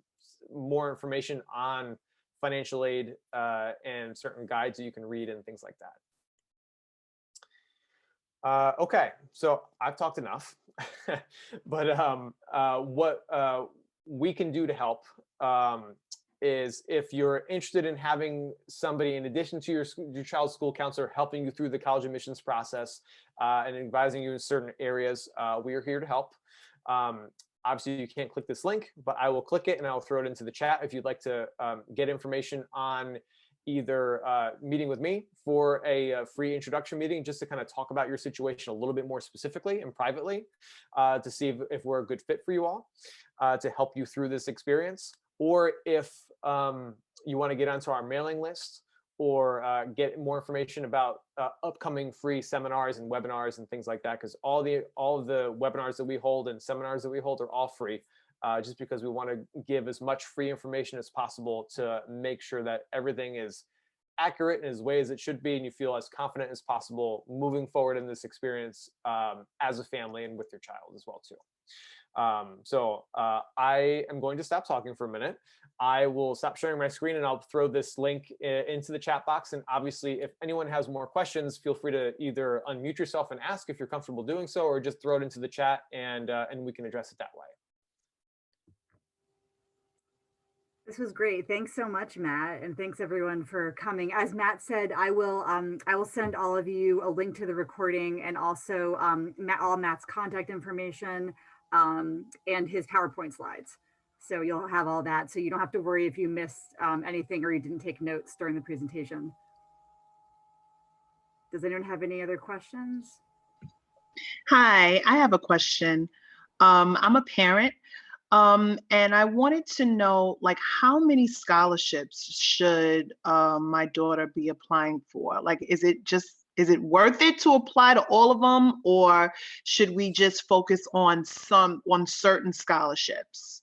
more information on financial aid and certain guides that you can read and things like that. Okay, so I've talked enough, but what we can do to help is if you're interested in having somebody in addition to your child's school counselor helping you through the college admissions process and advising you in certain areas, we are here to help. Obviously, you can't click this link, but I will click it and I'll throw it into the chat if you'd like to get information on either meeting with me for a free introduction meeting just to kind of talk about your situation a little bit more specifically and privately to see if we're a good fit for you all to help you through this experience. Or if you want to get onto our mailing list or get more information about upcoming free seminars and webinars and things like that, because all of the webinars that we hold and seminars that we hold are all free, just because we want to give as much free information as possible to make sure that everything is accurate in as way as it should be, and you feel as confident as possible moving forward in this experience as a family and with your child as well too. So I am going to stop talking for a minute. I will stop sharing my screen and I'll throw this link into the chat box. And obviously, if anyone has more questions, feel free to either unmute yourself and ask if you're comfortable doing so, or just throw it into the chat and we can address it that way. This was great. Thanks so much, Matt, and thanks everyone for coming. As Matt said, I will send all of you a link to the recording and also all Matt's contact information and his PowerPoint slides. So you'll have all that. So you don't have to worry if you missed anything or you didn't take notes during the presentation. Does anyone have any other questions? Hi, I have a question. I'm a parent. And I wanted to know, like, how many scholarships should my daughter be applying for? Like, is it worth it to apply to all of them, or should we just focus on certain scholarships?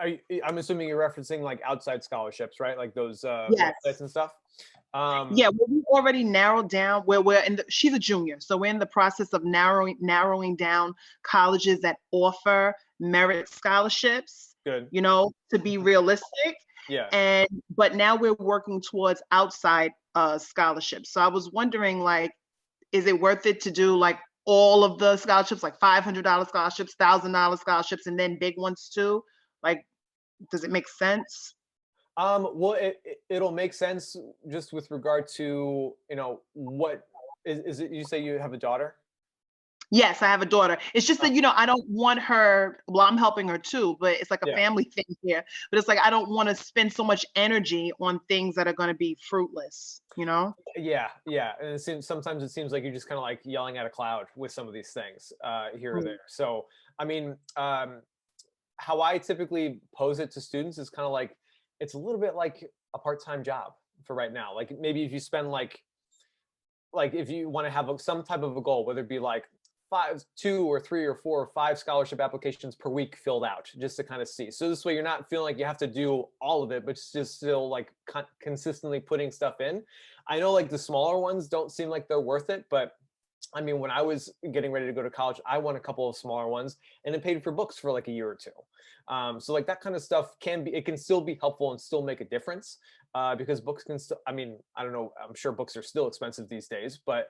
I'm assuming you're referencing like outside scholarships, right? Like those Yes. websites and stuff. Yeah, well, we already narrowed down where we're in. She's a junior, so we're in the process of narrowing down colleges that offer merit scholarships. Good. You know, to be realistic. Yeah. But now we're working towards outside scholarships. So I was wondering, like, is it worth it to do like all of the scholarships, like $500 scholarships, $1,000 scholarships, and then big ones too? Like, does it make sense? Well, it'll make sense just with regard to, you know, what is it? You say you have a daughter? Yes, I have a daughter. It's just that, you know, I don't want her, well, I'm helping her too, but it's like a family thing here. But it's like, I don't want to spend so much energy on things that are going to be fruitless, you know? Yeah. And sometimes it seems like you're just kind of like yelling at a cloud with some of these things here or there. So, I mean, how I typically pose it to students is kind of like, it's a little bit like a part-time job for right now. Like maybe if you spend like if you want to have some type of a goal, whether it be like 2 or 3 or 4 or 5 scholarship applications per week filled out, just to kind of see. So this way you're not feeling like you have to do all of it, but just still like consistently putting stuff in. I know like the smaller ones don't seem like they're worth it, but I mean, when I was getting ready to go to college, I won a couple of smaller ones and it paid for books for like a year or two. So like that kind of stuff it can still be helpful and still make a difference because books can still, I mean, I don't know, I'm sure books are still expensive these days, but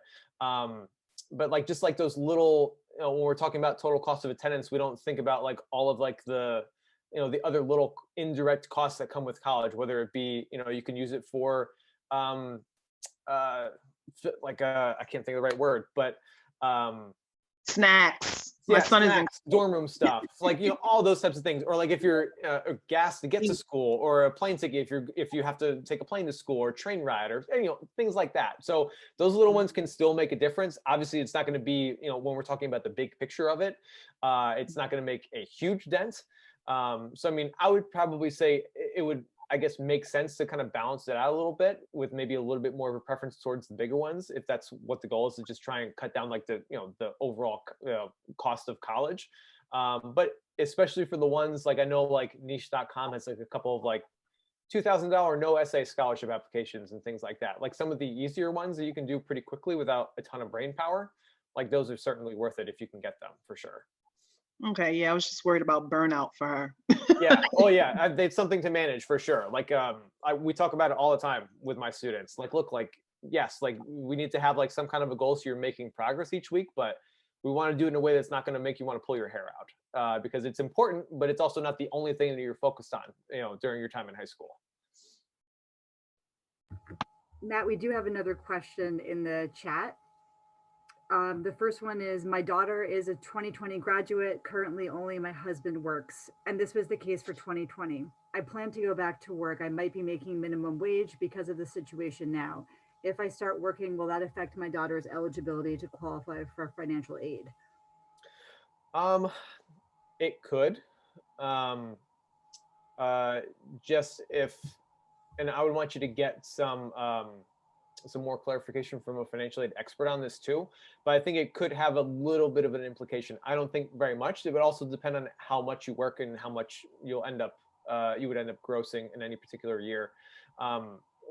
like just like those little, you know, when we're talking about total cost of attendance, we don't think about like all of like the, you know, the other little indirect costs that come with college, whether it be, you know, you can use it for like I can't think of the right word, but snacks. Yeah, my son snacks, is in dorm room stuff, like, you know, all those types of things, or like if you're gas to get to school, or a plane ticket if you have to take a plane to school, or a train ride, or, you know, things like that. So those little ones can still make a difference. Obviously, it's not going to be, you know, when we're talking about the big picture of it, it's not going to make a huge dent. So I mean, I would probably say it would, I guess, make sense to kind of balance it out a little bit with maybe a little bit more of a preference towards the bigger ones, if that's what the goal is, to just try and cut down like the, you know, the overall cost of college. But especially for the ones like, I know like niche.com has like a couple of like $2,000 no essay scholarship applications and things like that. Like some of the easier ones that you can do pretty quickly without a ton of brain power, like those are certainly worth it if you can get them, for sure. Okay, yeah, I was just worried about burnout for her. Yeah. Oh, yeah. It's something to manage for sure. Like, we talk about it all the time with my students. Like, look, like, yes, like we need to have like some kind of a goal so you're making progress each week, but we want to do it in a way that's not going to make you want to pull your hair out, because it's important, but it's also not the only thing that you're focused on, you know, during your time in high school. Matt, we do have another question in the chat. The first one is, my daughter is a 2020 graduate. Currently, only my husband works. And this was the case for 2020. I plan to go back to work. I might be making minimum wage because of the situation now. If I start working, will that affect my daughter's eligibility to qualify for financial aid? Um, it could. Um, just if, and I would want you to get some more clarification from a financial aid expert on this too. But I think it could have a little bit of an implication. I don't think very much. It would also depend on how much you work and how much you would end up grossing in any particular year.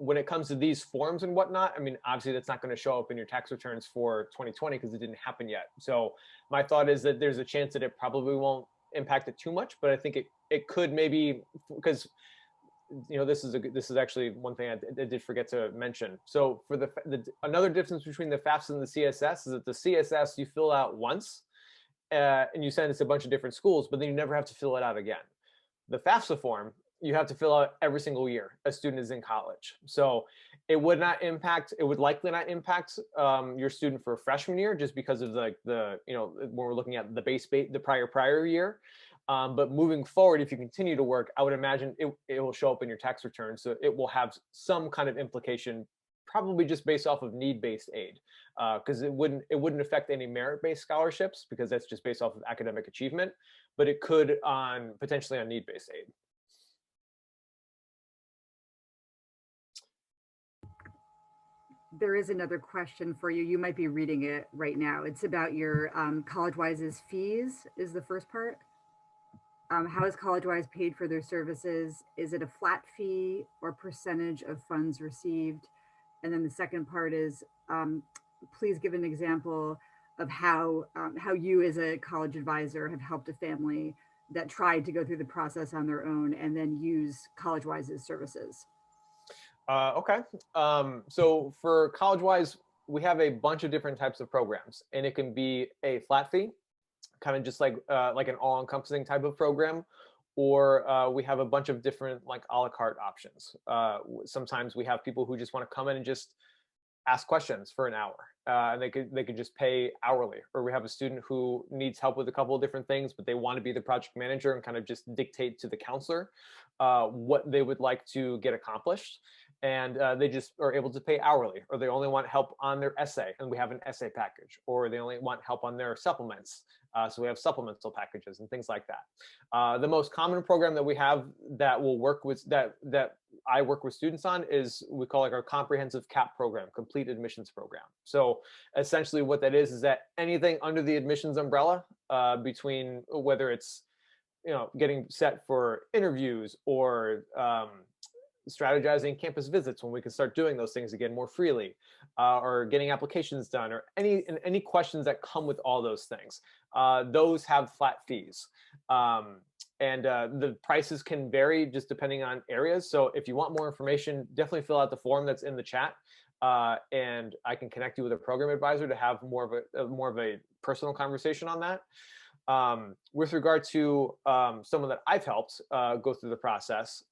When it comes to these forms and whatnot, I mean, obviously that's not going to show up in your tax returns for 2020 because it didn't happen yet. So my thought is that there's a chance that it probably won't impact it too much, but I think it could maybe, because this is actually one thing I did forget to mention. So for another difference between the FAFSA and the CSS is that the CSS you fill out once and you send it to a bunch of different schools, but then you never have to fill it out again. The FAFSA form you have to fill out every single year a student is in college. So it would likely not impact your student for freshman year, just because of when we're looking at the prior year. But moving forward, if you continue to work, I would imagine it will show up in your tax return. So it will have some kind of implication, probably just based off of need-based aid, because it wouldn't affect any merit-based scholarships because that's just based off of academic achievement, but it could potentially on need-based aid. There is another question for you. You might be reading it right now. It's about your CollegeWise's fees is the first part. How is CollegeWise paid for their services? Is it a flat fee or percentage of funds received? And then the second part is, please give an example of how you as a college advisor have helped a family that tried to go through the process on their own and then use CollegeWise's services. Okay. So for CollegeWise, we have a bunch of different types of programs, and it can be a flat fee, kind of just like an all-encompassing type of program, or we have a bunch of different like a la carte options. Sometimes we have people who just want to come in and just ask questions for an hour, and they could just pay hourly. Or we have a student who needs help with a couple of different things, but they want to be the project manager and kind of just dictate to the counselor what they would like to get accomplished. And they just are able to pay hourly, or they only want help on their essay, and we have an essay package, or they only want help on their supplements. So we have supplemental packages and things like that. The most common program that we have that will work with that I work with students on is we call it our comprehensive CAP program, complete admissions program. So essentially what that is that anything under the admissions umbrella, between whether it's getting set for interviews or strategizing campus visits when we can start doing those things again more freely, or getting applications done, or any questions that come with all those things. Those have flat fees. And the prices can vary just depending on areas. So if you want more information, definitely fill out the form that's in the chat, and I can connect you with a program advisor to have more of a personal conversation on that. With regard to someone that I've helped go through the process,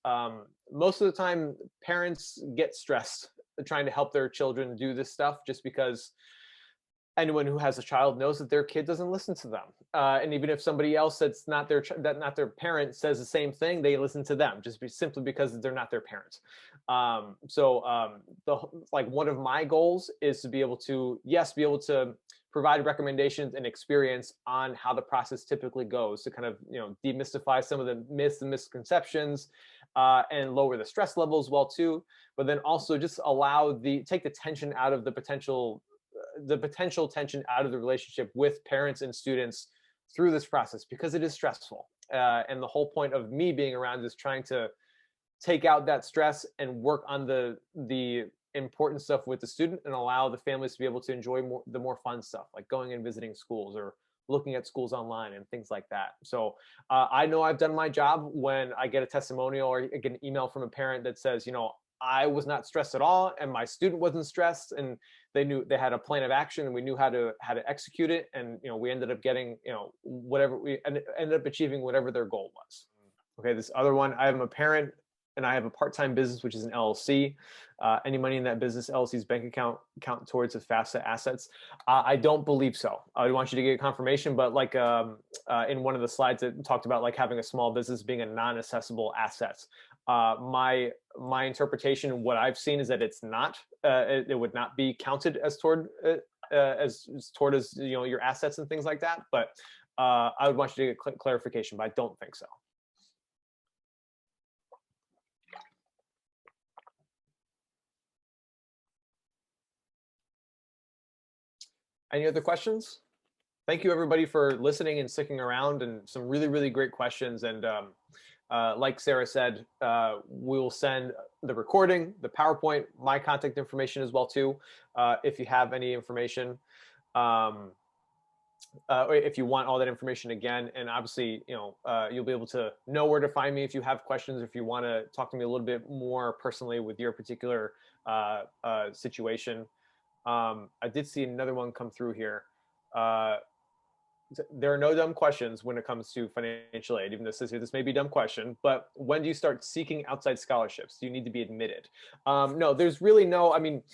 most of the time parents get stressed trying to help their children do this stuff, just because anyone who has a child knows that their kid doesn't listen to them. And even if somebody else that's not their parent says the same thing, they listen to them simply because they're not their parent. One of my goals is to be able to provide recommendations and experience on how the process typically goes, to kind of demystify some of the myths and misconceptions, and lower the stress level as well too. But then also just take the tension out of the potential tension out of the relationship with parents and students through this process, because it is stressful. And the whole point of me being around is trying to take out that stress and work on the important stuff with the student, and allow the families to be able to enjoy the more fun stuff, like going and visiting schools or looking at schools online and things like that. So I know I've done my job when I get a testimonial or I get an email from a parent that says, I was not stressed at all, and my student wasn't stressed, and they knew they had a plan of action, and we knew how to execute it, and we ended up getting whatever we ended up achieving, whatever their goal was. Okay, this other one, I am a parent and I have a part-time business, which is an LLC. Any money in that business LLC's bank account count towards the FAFSA assets? I don't believe so. I want you to get confirmation, but like in one of the slides it talked about like having a small business being a non-assessable asset. My interpretation and what I've seen is that it's not. It would not be counted as toward as you know, your assets and things like that. But I would want you to get clarification, but I don't think so. Any other questions? Thank you everybody for listening and sticking around, and some really, really great questions. And like Sarah said, we'll send the recording, the PowerPoint, my contact information as well too, if you have any information. If you want all that information again, and obviously, you know, you'll be able to know where to find me if you have questions, if you want to talk to me a little bit more personally with your particular situation. I did see another one come through here. There are no dumb questions when it comes to financial aid, even though this may be a dumb question, but when do you start seeking outside scholarships? Do you need to be admitted? No, there's really no, I mean,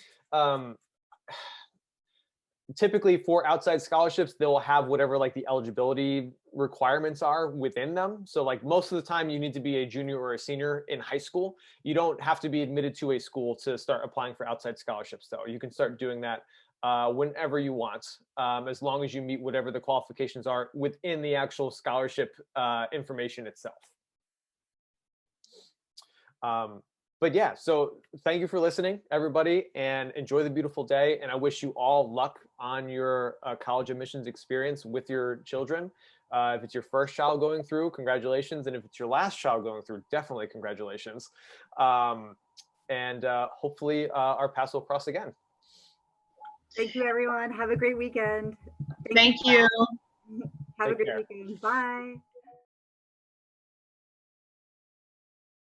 typically for outside scholarships, they'll have whatever like the eligibility requirements are within them. So like most of the time you need to be a junior or a senior in high school. You don't have to be admitted to a school to start applying for outside scholarships though. You can start doing that whenever you want, as long as you meet whatever the qualifications are within the actual scholarship information itself. But yeah, so thank you for listening, everybody, and enjoy the beautiful day. And I wish you all luck on your college admissions experience with your children. If it's your first child going through, congratulations. And if it's your last child going through, definitely congratulations. And hopefully our paths will cross again. Thank you, everyone. Have a great weekend. Thank you. Have a great weekend. Bye.